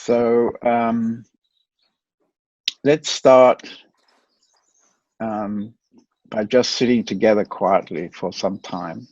So let's start by just sitting together quietly for some time.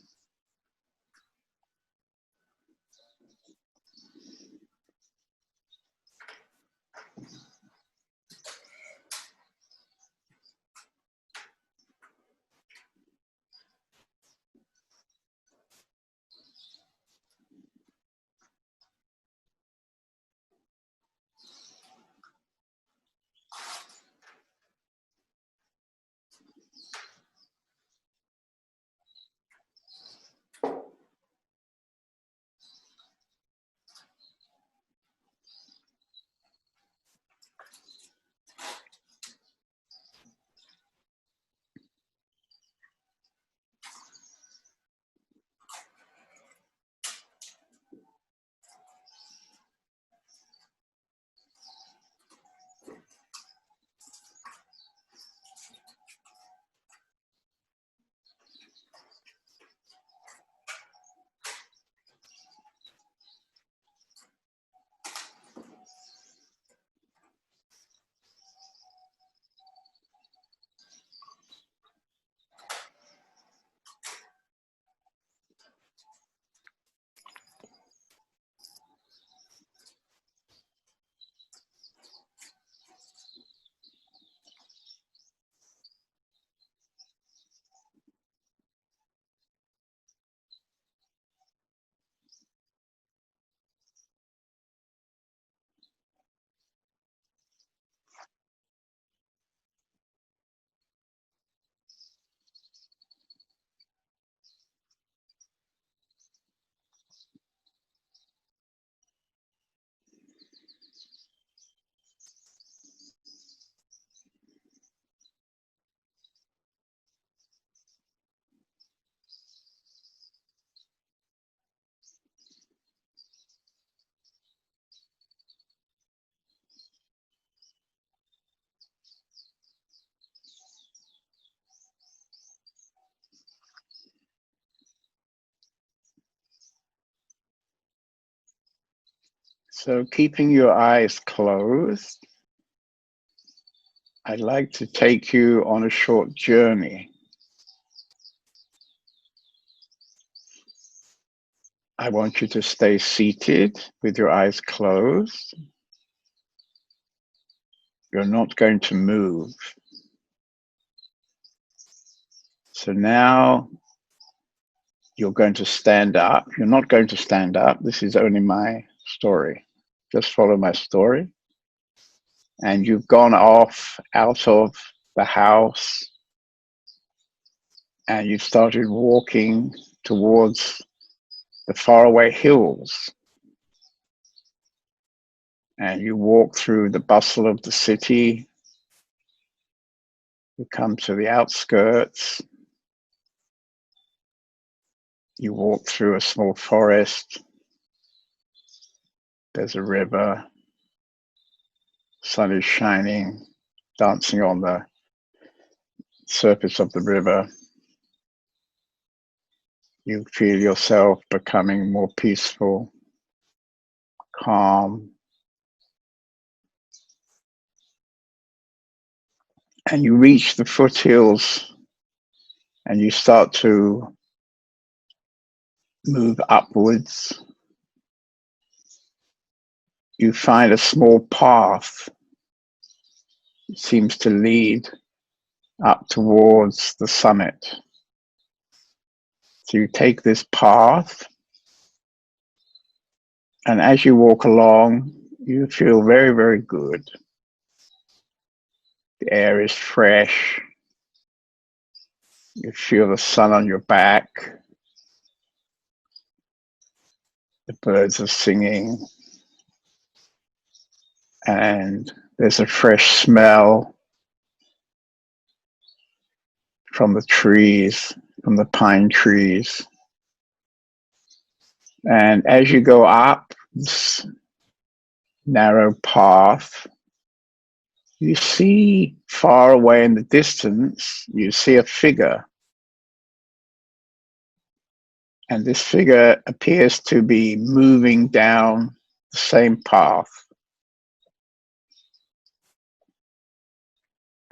So keeping your eyes closed, I'd like to take you on a short journey. I want you to stay seated with your eyes closed. You're not going to move. So now you're going to stand up. You're not going to stand up. This is only my story. Just follow my story. And you've gone off out of the house and you've started walking towards the faraway hills. And you walk through the bustle of the city. You come to the outskirts. You walk through a small forest. There's a river. Sun is shining, dancing on the surface of the river. You feel yourself becoming more peaceful, calm. And you reach the foothills and you start to move upwards. You find a small path. It seems to lead up towards the summit. So you take this path, and as you walk along, you feel very, very good. The air is fresh. You feel the sun on your back. The birds are singing. And there's a fresh smell from the trees, from the pine trees. And as you go up this narrow path, you see far away in the distance, you see a figure. And this figure appears to be moving down the same path.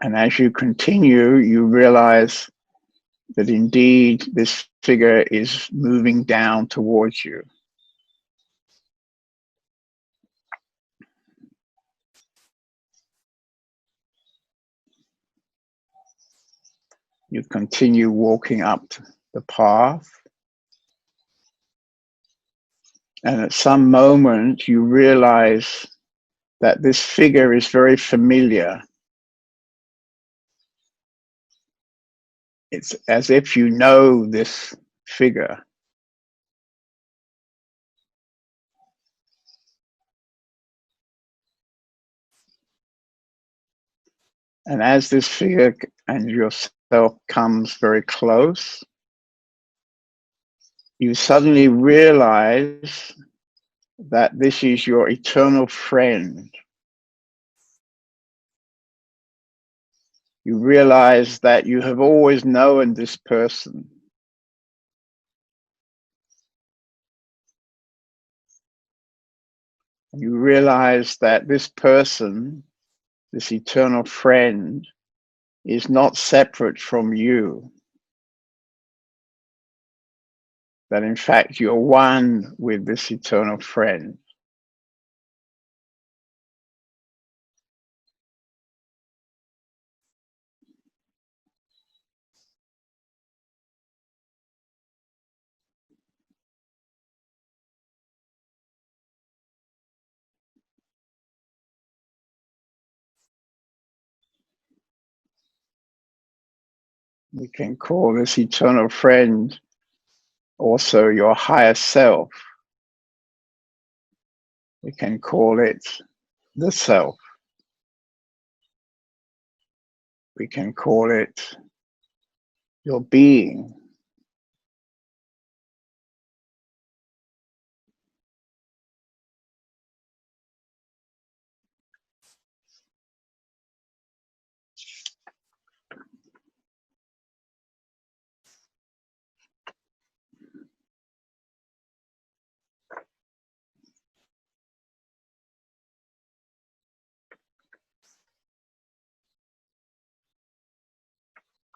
And as you continue, you realize that indeed this figure is moving down towards you. You continue walking up the path, and at some moment you realize that this figure is very familiar. It's as if you know this figure. And as this figure and yourself comes very close, you suddenly realize that this is your eternal friend. You realize that you have always known this person. You realize that this person, this eternal friend, is not separate from you. That in fact you're one with this eternal friend. We can call this eternal friend also your higher self. We can call it the self. We can call it your being.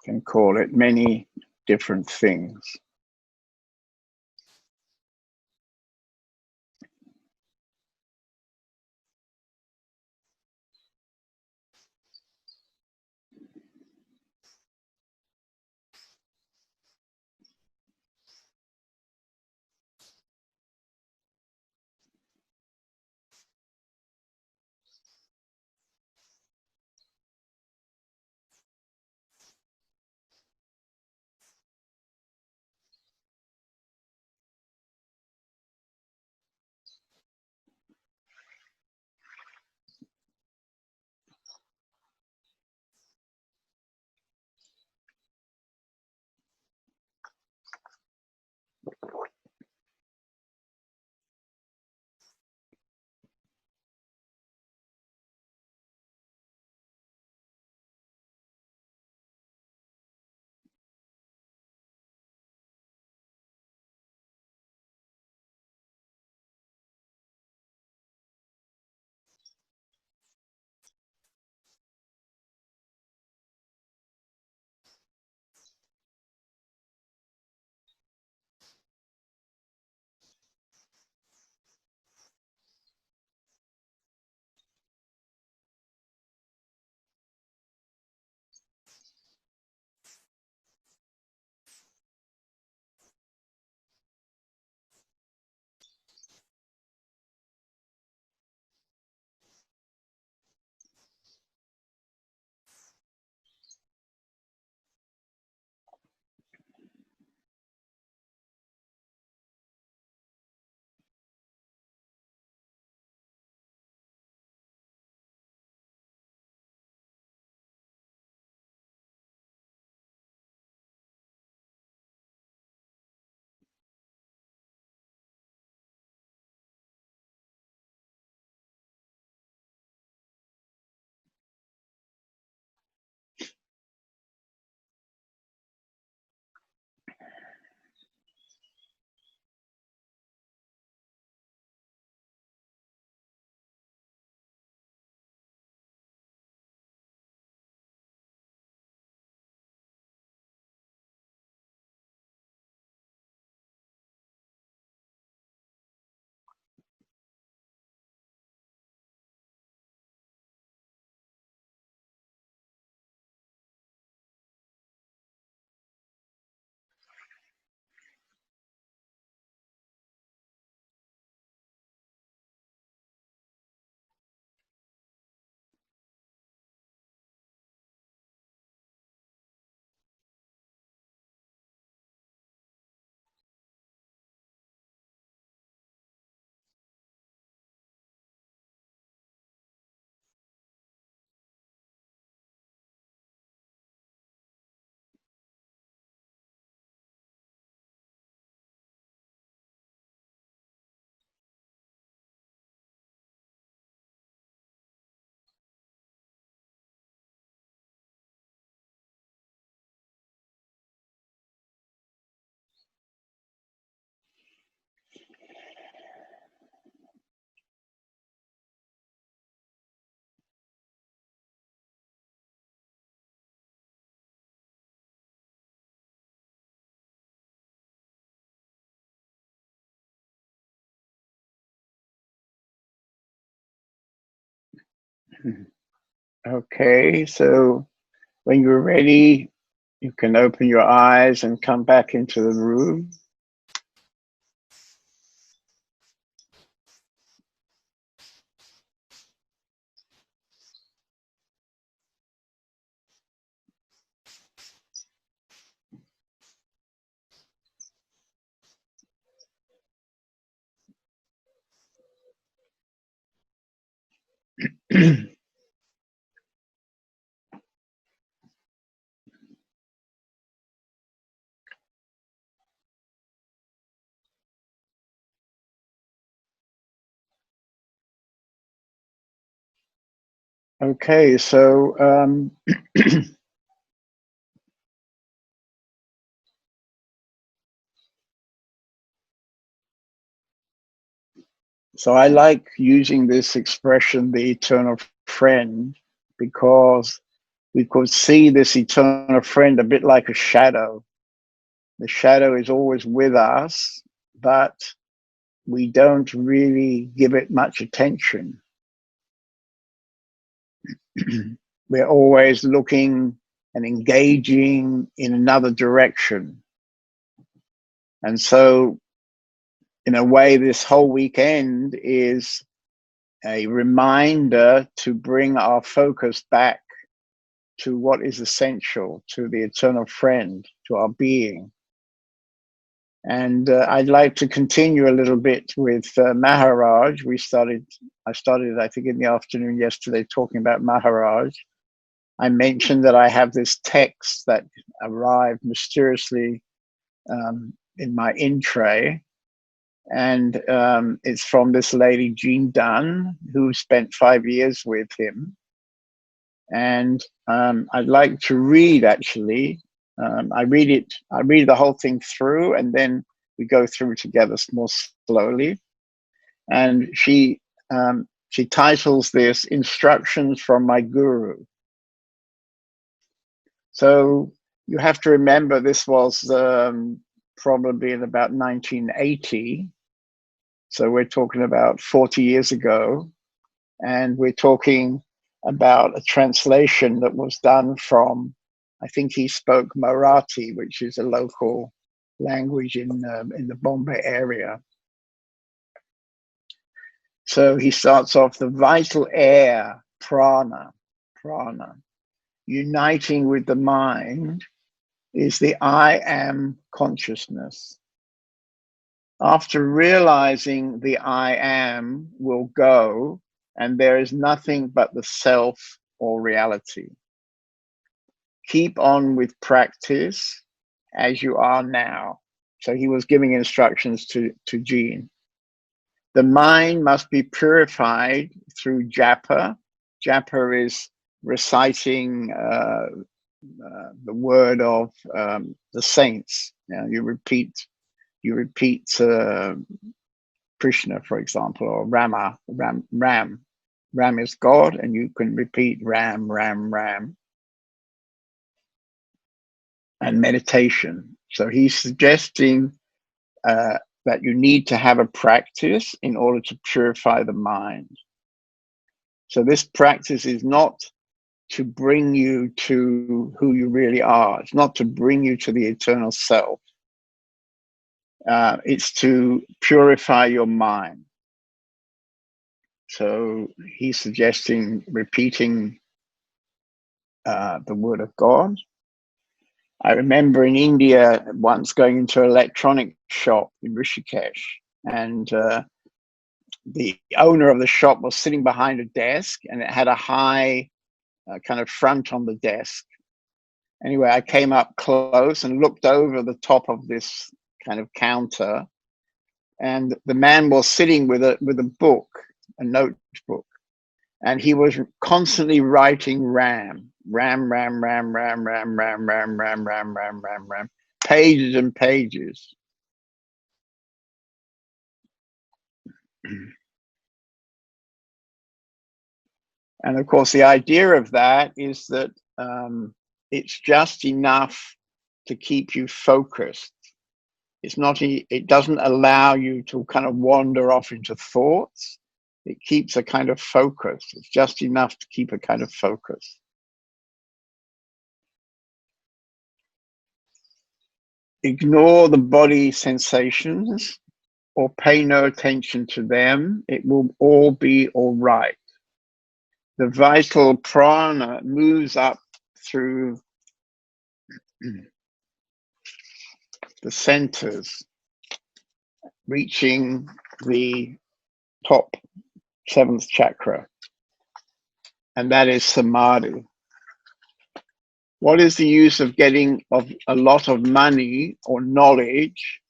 We can call it many different things. Okay, so when you're ready, you can open your eyes and come back into the room. Okay, so I like using this expression, the eternal friend, because we could see this eternal friend a bit like a shadow. The shadow is always with us, but we don't really give it much attention. We're always looking and engaging in another direction. And so, in a way, this whole weekend is a reminder to bring our focus back to what is essential, to the eternal friend, to our being. And I'd like to continue a little bit with Maharaj. I started, I think, in the afternoon yesterday talking about Maharaj. I mentioned that I have this text that arrived mysteriously in my in tray. And it's from this lady, Jean Dunn, who spent 5 years with him. And I'd like to read, actually. I read the whole thing through, and then we go through together more slowly. And she titles this Instructions from My Guru. So you have to remember this was probably in about 1980. So we're talking about 40 years ago. And we're talking about a translation that was done from, I think he spoke Marathi, which is a local language in the Bombay area. So he starts off, the vital air, prana, uniting with the mind is the I am consciousness. After realizing the I am will go, and there is nothing but the self or reality. Keep on with practice as you are now. So he was giving instructions to Jean. The mind must be purified through japa. Japa is reciting the word of the saints. You repeat Krishna, for example, or Rama, Ram. Ram is God, and you can repeat Ram, Ram, Ram. And meditation. So he's suggesting that you need to have a practice in order to purify the mind. So this practice is not to bring you to who you really are. It's not to bring you to the eternal self. It's to purify your mind. So he's suggesting repeating the word of God. I remember in India once going into an electronic shop in Rishikesh, and the owner of the shop was sitting behind a desk, and it had a high kind of front on the desk. Anyway, I came up close and looked over the top of this kind of counter, and the man was sitting with a book, a notebook, and he was constantly writing Ram, Ram, Ram, Ram, Ram, Ram, Ram, Ram, Ram, Ram, Ram, Ram, Ram, pages and pages. And of course, the idea of that is that it's just enough to keep you focused. It's not. It doesn't allow you to kind of wander off into thoughts. It keeps a kind of focus. It's just enough to keep a kind of focus. Ignore the body sensations or pay no attention to them. It will all be all right. The vital prana moves up through the centers, reaching the top seventh chakra, and that is samadhi. What is the use of getting a lot of money or knowledge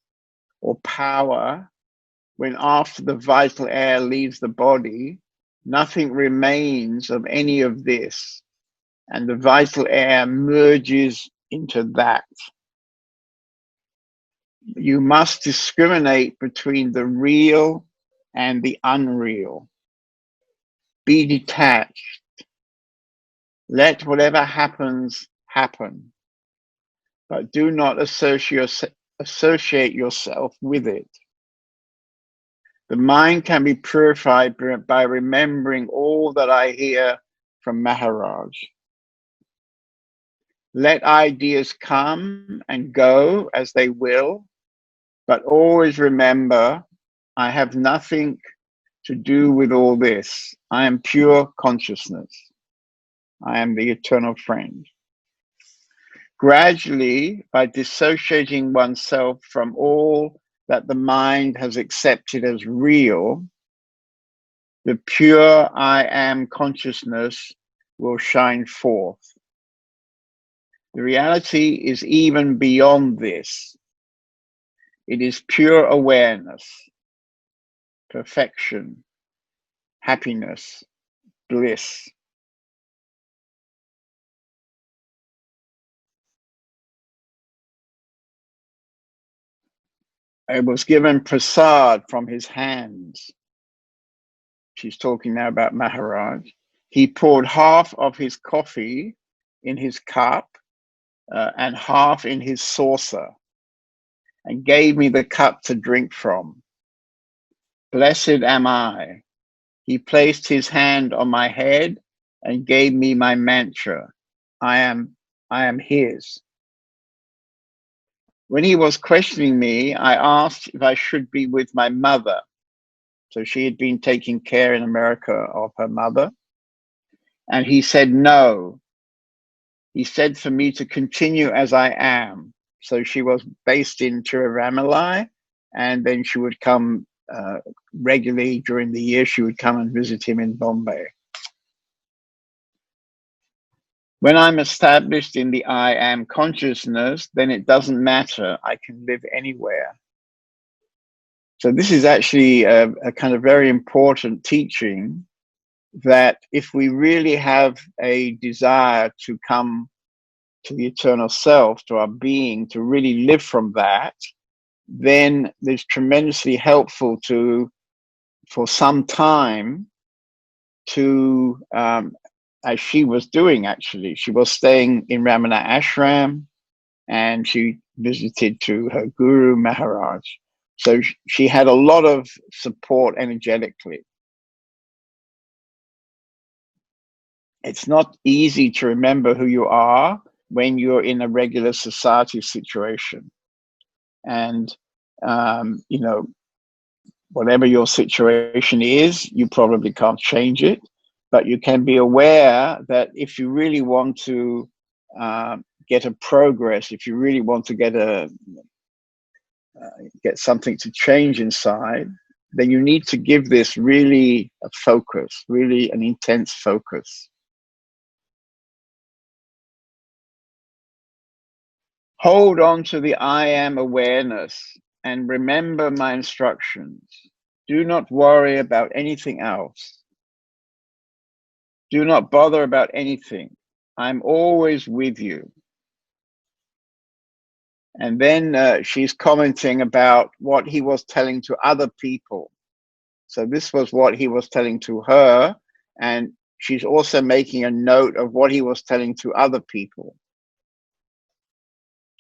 or power when after the vital air leaves the body, nothing remains of any of this, and the vital air merges into that? You must discriminate between the real and the unreal. Be detached. Let whatever happens, happen. But do not associate yourself with it. The mind can be purified by remembering all that I hear from Maharaj. Let ideas come and go as they will, but always remember, I have nothing to do with all this. I am pure consciousness. I am the eternal friend. Gradually, by dissociating oneself from all that the mind has accepted as real, the pure I am consciousness will shine forth. The reality is even beyond this. It is pure awareness, perfection, happiness, bliss. I was given prasad from his hands. She's talking now about Maharaj. He poured half of his coffee in his cup and half in his saucer and gave me the cup to drink from. Blessed am I. He placed his hand on my head and gave me my mantra. I am his. When he was questioning me, I asked if I should be with my mother. So she had been taking care in America of her mother. And he said no. He said for me to continue as I am. So she was based in Tiruvannamalai, and then she would come regularly during the year. She would come and visit him in Bombay. When I'm established in the I am consciousness, then it doesn't matter. I can live anywhere. So this is actually a kind of very important teaching, that if we really have a desire to come to the eternal self, to our being, to really live from that, then it's tremendously helpful for some time, to, as she was doing actually, she was staying in Ramana Ashram, and she visited to her guru Maharaj. So she had a lot of support energetically. It's not easy to remember who you are when you're in a regular society situation. And, whatever your situation is, you probably can't change it, but you can be aware that if you really want to get a progress, if you really want to get something to change inside, then you need to give this really a focus, really an intense focus. Hold on to the I am awareness and remember my instructions. Do not worry about anything else. Do not bother about anything. I'm always with you. And then she's commenting about what he was telling to other people. So this was what he was telling to her, and she's also making a note of what he was telling to other people.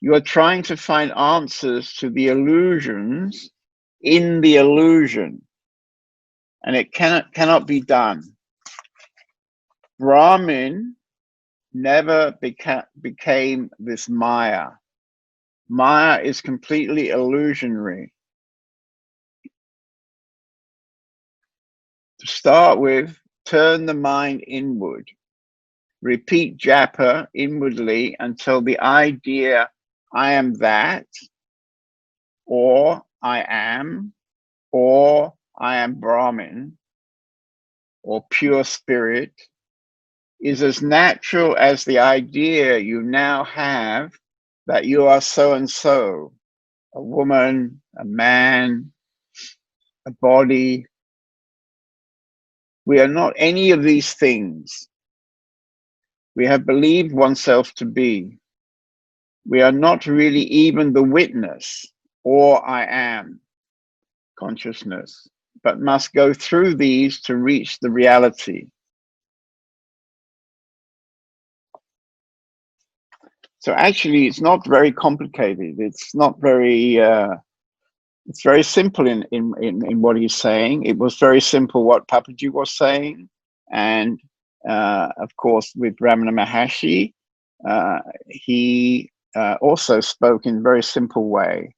You are trying to find answers to the illusions in the illusion. and it cannot be done. Brahmin never became this Maya. Maya is completely illusionary. To start with, turn the mind inward. Repeat japa inwardly until the idea I am that, or I am, or I am Brahmin, or pure spirit, is as natural as the idea you now have that you are so and so, a woman, a man, a body. We are not any of these things. We have believed oneself to be. We are not really even the witness, or I am consciousness, but must go through these to reach the reality. So actually, it's not very complicated. It's not very. It's very simple in what he's saying. It was very simple what Papaji was saying, and of course with Ramana Maharshi, he also spoke in a very simple way.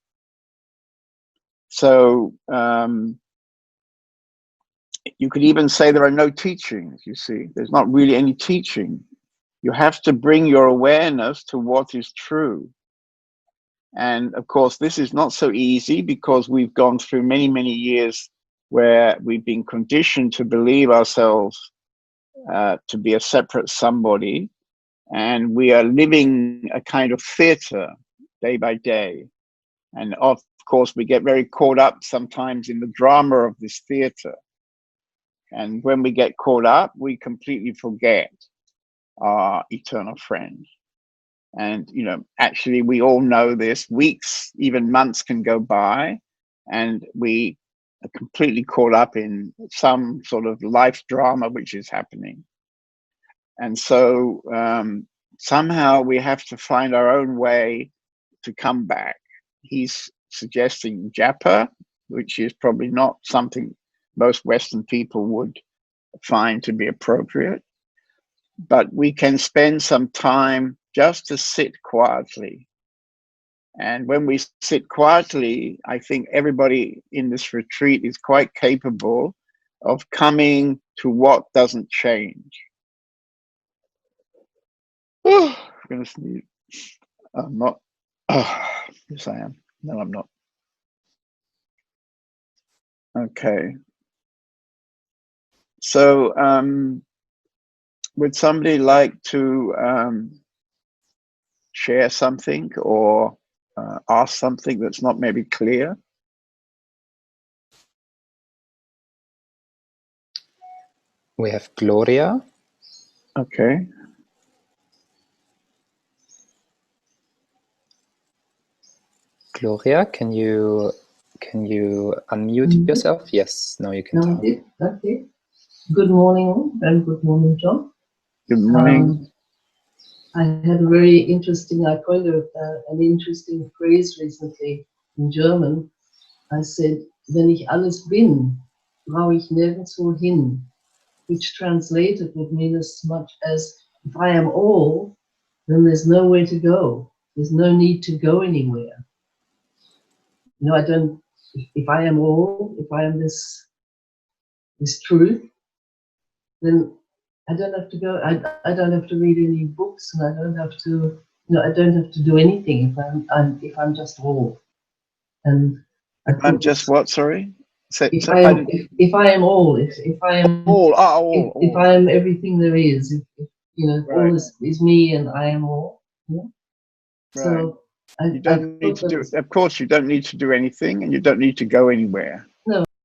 So you could even say there are no teachings. You see, there's not really any teaching. You have to bring your awareness to what is true. And of course, this is not so easy because we've gone through many, many years where we've been conditioned to believe ourselves to be a separate somebody. And we are living a kind of theater day by day. And of course, we get very caught up sometimes in the drama of this theater. And when we get caught up, we completely forget our eternal friend. And, you know, actually, we all know this. Weeks, even months can go by, and we are completely caught up in some sort of life drama which is happening. And so somehow we have to find our own way to come back. He's suggesting japa, which is probably not something most Western people would find to be appropriate. But we can spend some time just to sit quietly. And when we sit quietly, I think everybody in this retreat is quite capable of coming to what doesn't change. Oh, I'm going to sneeze. I'm not. Oh, yes, I am. No, I'm not. Okay. So, would somebody like to share something or ask something that's not maybe clear? We have Gloria. Okay. Gloria, can you unmute yourself? Yes, now you can talk. Okay. Good morning and good morning, John. Good morning. I had a very interesting, I coined an interesting phrase recently in German. I said, wenn ich alles bin, brauche ich nirgendwo hin, which translated would mean as much as if I am all, then there's nowhere to go. There's no need to go anywhere. You know, I don't, if I am all, if I am this truth, then I don't have to go, I don't have to read any books, and I don't have to, you know, I don't have to do anything if I'm just all. And I'm just what? Sorry. If I am all, if I am all, if I am everything there is, if you know, right. All is me, and I am all. You know? Right. So you don't need to do. Of course, you don't need to do anything, and you don't need to go anywhere.